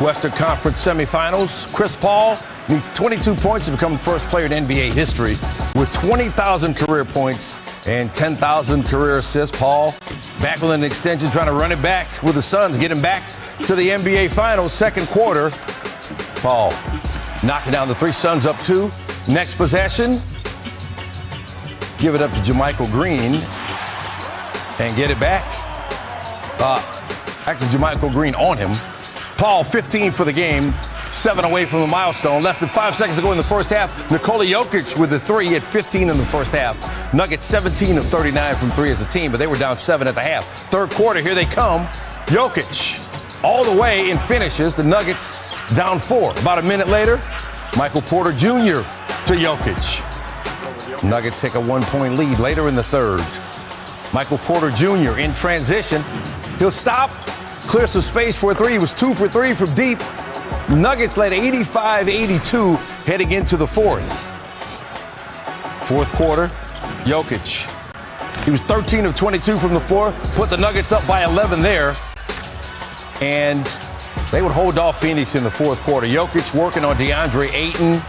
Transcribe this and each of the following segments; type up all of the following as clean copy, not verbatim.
Western Conference semifinals. Chris Paul needs 22 points to become the first player in NBA history with 20,000 career points and 10,000 career assists. Paul back with an extension, trying to run it back with the Suns, get him back to the NBA Finals. Second quarter, Paul knocking down the three. Suns up 2. Next possession, give it up to JaMychal Green and get it back. Actually, JaMychal Green on him. Paul 15 for the game, 7 away from the milestone. Less than 5 seconds ago in the first half, Nikola Jokic with the 3 at 15 in the first half. Nuggets 17 of 39 from 3 as a team, but they were down 7 at the half. Third quarter, here they come. Jokic all the way and finishes. The Nuggets down 4. About a minute later, Michael Porter Jr. to Jokic. Nuggets take a 1-point lead later in the third. Michael Porter Jr. in transition. He'll stop, clear some space for a 3. He was 2 for 3 from deep. Nuggets led 85-82 heading into the fourth. Fourth quarter, Jokic. He was 13 of 22 from the floor, put the Nuggets up by 11 there. And they would hold off Phoenix in the fourth quarter. Jokic working on DeAndre Ayton.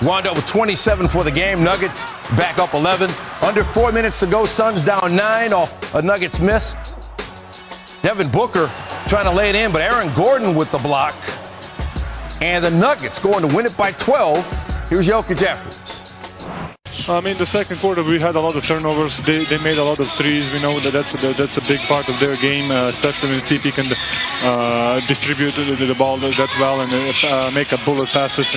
Wound up with 27 for the game. Nuggets back up 11. Under 4 minutes to go. Suns down 9 off a Nuggets miss. Devin Booker trying to lay it in, but Aaron Gordon with the block. And the Nuggets going to win it by 12. Here's Jokic afterwards. In the second quarter, we had a lot of turnovers. They made a lot of threes. We know that that's a big part of their game, especially when Stevie can distribute the ball that well and make a bullet passes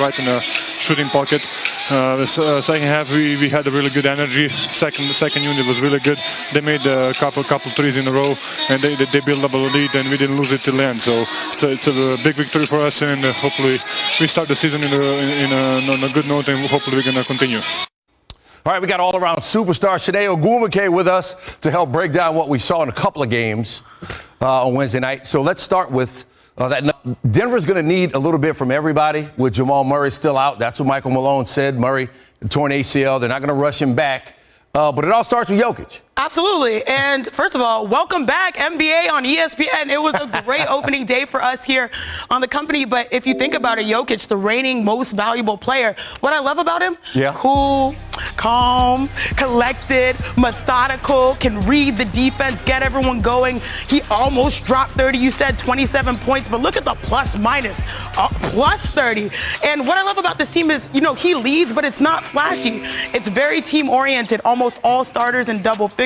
right in the shooting pocket. The second half, we had a really good energy. Second unit was really good. They made a couple threes in a row, and they built up a lead, and we didn't lose it till the end. So it's a big victory for us, and hopefully we start the season on a good note, and hopefully we're going to continue. All right, we got all-around superstar Shanae Ogwumike with us to help break down what we saw in a couple of games on Wednesday night. So let's start with that. Denver's going to need a little bit from everybody with Jamal Murray still out. That's what Michael Malone said. Murray, torn ACL. They're not going to rush him back. But it all starts with Jokic. Absolutely. And first of all, welcome back, NBA on ESPN. It was a great opening day for us here on the company. But if you think about it, Jokic, the reigning most valuable player, what I love about him, cool, calm, collected, methodical, can read the defense, get everyone going. He almost dropped 30. You said 27 points, but look at the plus minus, plus 30. And what I love about this team is, he leads, but it's not flashy. It's very team-oriented, almost all starters and double figures.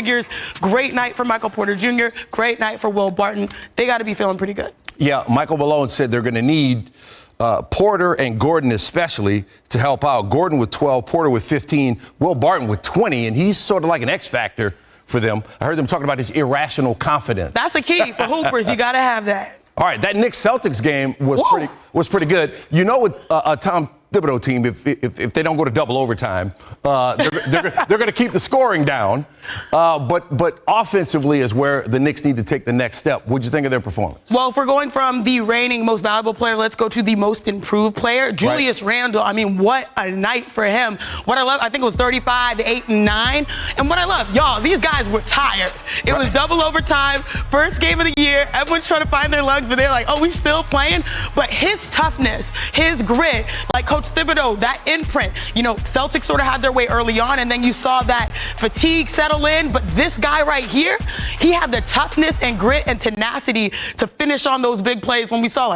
Great night for Michael Porter Jr., great night for Will Barton. They got to be feeling pretty good. Yeah, Michael Malone said they're going to need Porter and Gordon especially to help out. Gordon with 12, Porter with 15, Will Barton with 20, and he's sort of like an X factor for them. I heard them talking about his irrational confidence. That's the key for hoopers. You got to have that. All right, that Knicks-Celtics game was pretty good. You know what, Tom Thibodeau team, if they don't go to double overtime, they're going to keep the scoring down. But offensively is where the Knicks need to take the next step. What'd you think of their performance? Well, if we're going from the reigning most valuable player, let's go to the most improved player. Julius Randle, I mean, what a night for him. What I love, I think it was 35, 8, and 9. And what I love, y'all, these guys were tired. It was double overtime, first game of the year. Everyone's trying to find their lungs, but they're like, oh, we still playing? But his toughness, his grit, like Coach Thibodeau, that imprint, Celtics sort of had their way early on, and then you saw that fatigue settle in. But this guy right here, he had the toughness and grit and tenacity to finish on those big plays when we saw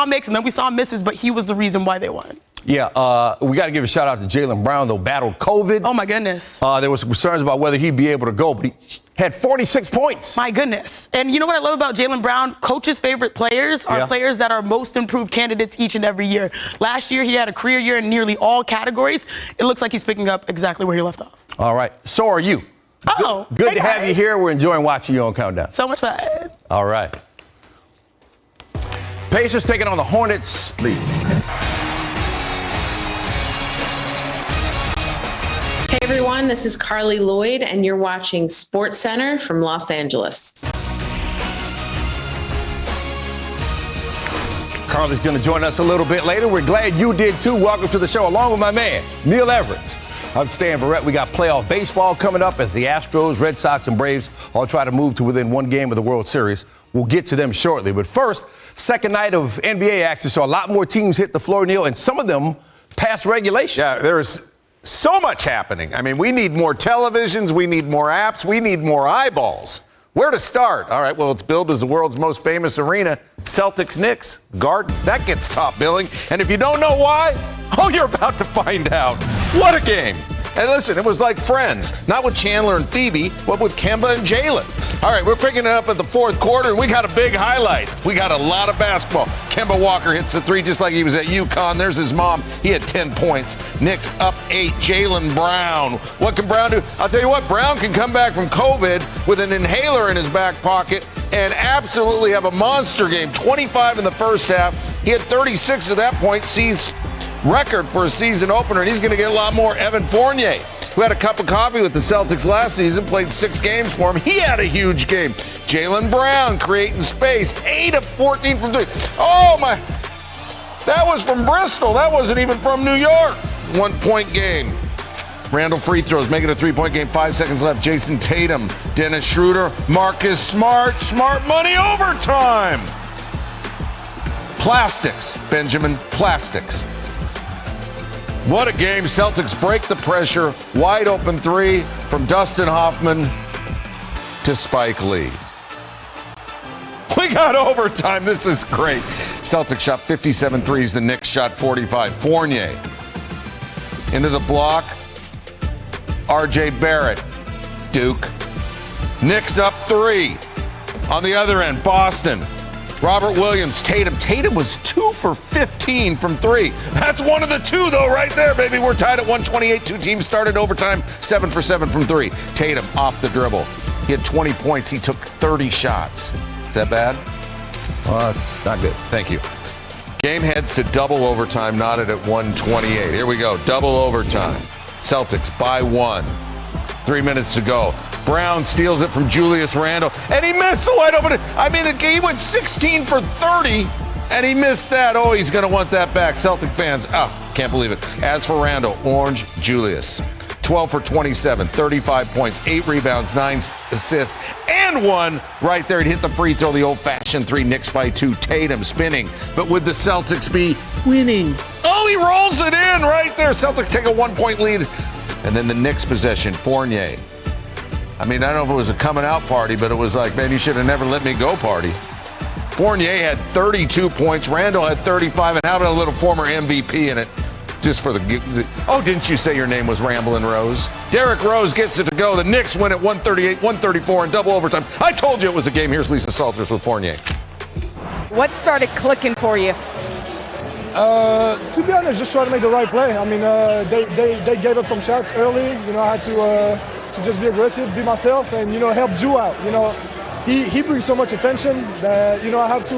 makes and then we saw misses, but he was the reason why they won. Yeah, we got to give a shout out to Jaylen Brown, though, battled COVID. Oh, my goodness. There was concerns about whether he'd be able to go, but he had 46 points. My goodness. And you know what I love about Jaylen Brown? Coach's favorite players are players that are most improved candidates each and every year. Last year, he had a career year in nearly all categories. It looks like he's picking up exactly where he left off. All right. So are you. Oh, good to have you here. We're enjoying watching you on Countdown. So much fun. All right. Pacers taking on the Hornets lead. Hey everyone, this is Carly Lloyd, and you're watching Sports Center from Los Angeles. Carly's going to join us a little bit later. We're glad you did too. Welcome to the show, along with my man, Neil Everett. I'm Stan Barrett. We got playoff baseball coming up as the Astros, Red Sox, and Braves all try to move to within one game of the World Series. We'll get to them shortly. But first, Second night of NBA action, so a lot more teams hit the floor, Neil, and some of them past regulation. Yeah, there's so much happening. I mean, we need more televisions, we need more apps, we need more eyeballs. Where to start? All right, well, it's billed as the world's most famous arena, Celtics-Knicks Garden. That gets top billing. And if you don't know why, oh, you're about to find out. What a game. And listen, it was like Friends, not with Chandler and Phoebe, but with Kemba and Jalen. All right, we're picking it up at the fourth quarter, and we got a big highlight. We got a lot of basketball. Kemba Walker hits the three just like he was at UConn. There's his mom. He had 10 points. Knicks up 8. Jalen Brown. What can Brown do? I'll tell you what, Brown can come back from COVID with an inhaler in his back pocket and absolutely have a monster game. 25 in the first half. He had 36 at that point. Sees record for a season opener, and he's going to get a lot more. Evan Fournier, who had a cup of coffee with the Celtics last season, played 6 games for him. He had a huge game. Jalen Brown creating space, 8 of 14 from 3. Oh, my. That was from Bristol. That wasn't even from New York. 1-point game. Randall free throws, make it a 3-point game. 5 seconds left. Jason Tatum, Dennis Schroeder, Marcus Smart, smart money overtime. Plastics, Benjamin Plastics. What a game. Celtics break the pressure. Wide open 3 from Dustin Hoffman to Spike Lee. We got overtime. This is great. Celtics shot 57 threes. The Knicks shot 45. Fournier into the block. R.J. Barrett. Duke. Knicks up 3. On the other end, Boston. Robert Williams, Tatum. Tatum was 2 for 15 from 3. That's one of the 2, though, right there, baby. We're tied at 128. 2 teams started overtime, 7 for 7 from 3. Tatum off the dribble. He had 20 points. He took 30 shots. Is that bad? It's not good. Thank you. Game heads to double overtime, knotted at 128. Here we go. Double overtime. Celtics by 1. 3 minutes to go. Brown steals it from Julius Randle, and he missed the wide open. I mean, the game went 16 for 30, and he missed that. Oh, he's going to want that back. Celtic fans, can't believe it. As for Randle, Orange Julius, 12 for 27, 35 points, 8 rebounds, 9 assists, and 1 right there. He hit the free throw, the old-fashioned 3. Knicks by 2. Tatum spinning, but would the Celtics be winning? Oh, he rolls it in right there. Celtics take a 1-point lead, and then the Knicks possession, Fournier. I mean, I don't know if it was a coming out party, but it was like, man, you should have never let me go party. Fournier had 32 points. Randall had 35, and how about a little former MVP in it? Just for oh, didn't you say your name was Ramblin' Rose? Derrick Rose gets it to go. The Knicks win at 138-134 in double overtime. I told you it was a game. Here's Lisa Salters with Fournier. What started clicking for you? To be honest, just try to make the right play. I mean, they gave up some shots early. You know, I had to just be aggressive, be myself, and, help Drew out. He brings so much attention that, I have to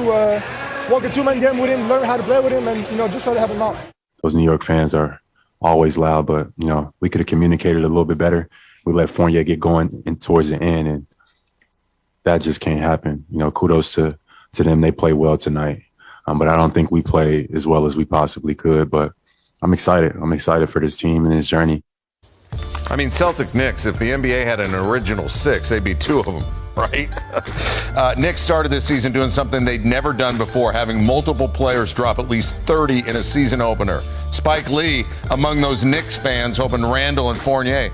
walk a 2-man game with him, learn how to play with him, and, just try to help him out. Those New York fans are always loud, but, we could have communicated a little bit better. We let Fournier get going towards the end, and that just can't happen. Kudos to them. They play well tonight. But I don't think we play as well as we possibly could. But I'm excited. I'm excited for this team and this journey. I mean, Celtic Knicks, if the NBA had an original 6, they'd be 2 of them, right? Knicks started this season doing something they'd never done before, having multiple players drop at least 30 in a season opener. Spike Lee, among those Knicks fans, hoping Randall and Fournier